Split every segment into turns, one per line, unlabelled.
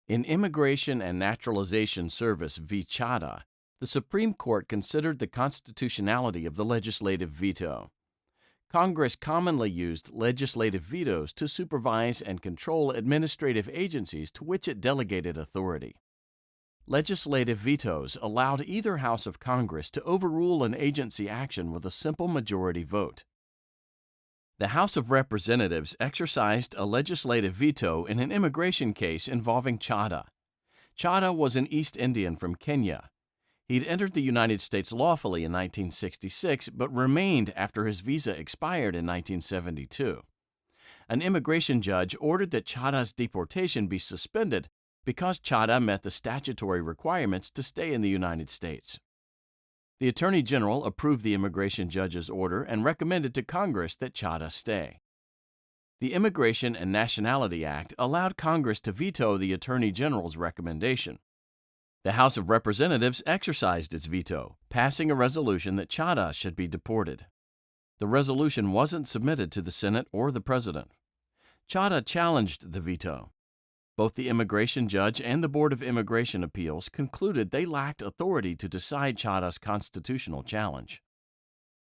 In Immigration and Naturalization Service v. Chadha, the Supreme Court considered the constitutionality of the legislative veto. Congress commonly used legislative vetoes to supervise and control administrative agencies to which it delegated authority. Legislative vetoes allowed either house of Congress to overrule an agency action with a simple majority vote. The House of Representatives exercised a legislative veto in an immigration case involving Chadha. Chadha was an East Indian from Kenya. He'd entered the United States lawfully in 1966, but remained after his visa expired in 1972. An immigration judge ordered that Chadha's deportation be suspended because Chadha met the statutory requirements to stay in the United States. The Attorney General approved the immigration judge's order and recommended to Congress that Chadha stay. The Immigration and Nationality Act allowed Congress to veto the Attorney General's recommendation. The House of Representatives exercised its veto, passing a resolution that Chadha should be deported. The resolution wasn't submitted to the Senate or the President. Chadha challenged the veto. Both the immigration judge and the Board of Immigration Appeals concluded they lacked authority to decide Chadha's constitutional challenge.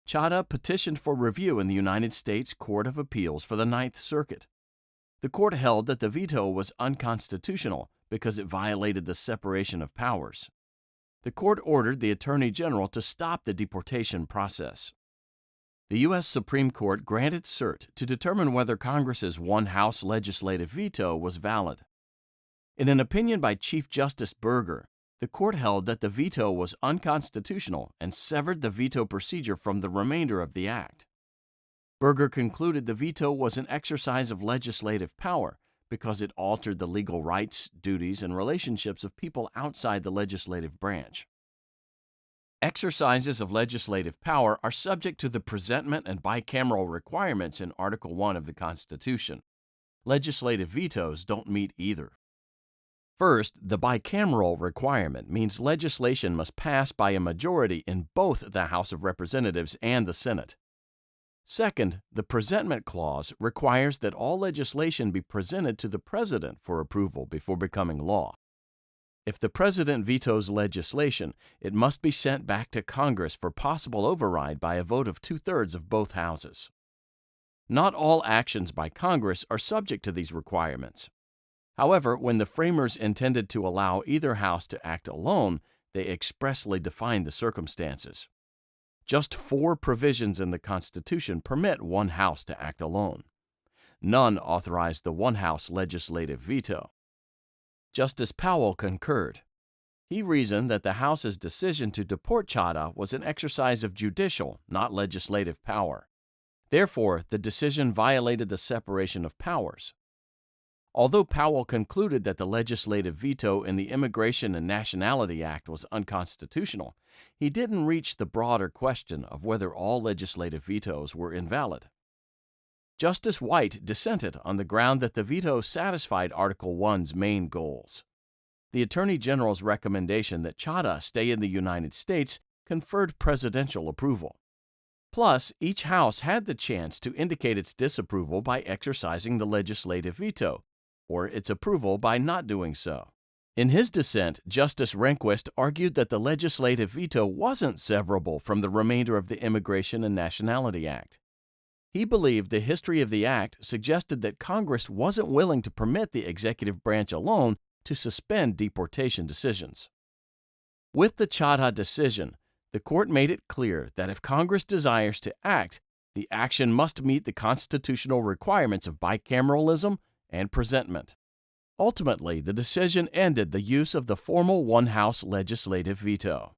Chadha petitioned for review in the United States Court of Appeals for the Ninth Circuit. The court held that the veto was unconstitutional because it violated the separation of powers. The court ordered the Attorney General to stop the deportation process. The U.S. Supreme Court granted cert to determine whether Congress's one-house legislative veto was valid. In an opinion by Chief Justice Burger, the court held that the veto was unconstitutional and severed the veto procedure from the remainder of the act. Burger concluded the veto was an exercise of legislative power because it altered the legal rights, duties, and relationships of people outside the legislative branch. Exercises of legislative power are subject to the presentment and bicameral requirements in Article 1 of the Constitution. Legislative vetoes don't meet either. First, the bicameral requirement means legislation must pass by a majority in both the House of Representatives and the Senate. Second, the presentment clause requires that all legislation be presented to the President for approval before becoming law. If the President vetoes legislation, it must be sent back to Congress for possible override by a vote of 2/3 of both houses. Not all actions by Congress are subject to these requirements. However, when the framers intended to allow either house to act alone, they expressly defined the circumstances. Just 4 provisions in the Constitution permit one house to act alone. None authorize the one-house legislative veto. Justice Powell concurred. He reasoned that the House's decision to deport Chadha was an exercise of judicial, not legislative power. Therefore, the decision violated the separation of powers. Although Powell concluded that the legislative veto in the Immigration and Nationality Act was unconstitutional, he didn't reach the broader question of whether all legislative vetoes were invalid. Justice White dissented on the ground that the veto satisfied Article 1's main goals. The Attorney General's recommendation that Chadha stay in the United States conferred presidential approval. Plus, each house had the chance to indicate its disapproval by exercising the legislative veto, or its approval by not doing so. In his dissent, Justice Rehnquist argued that the legislative veto wasn't severable from the remainder of the Immigration and Nationality Act. He believed the history of the act suggested that Congress wasn't willing to permit the executive branch alone to suspend deportation decisions. With the Chadha decision, the court made it clear that if Congress desires to act, the action must meet the constitutional requirements of bicameralism and presentment. Ultimately, the decision ended the use of the formal one-house legislative veto.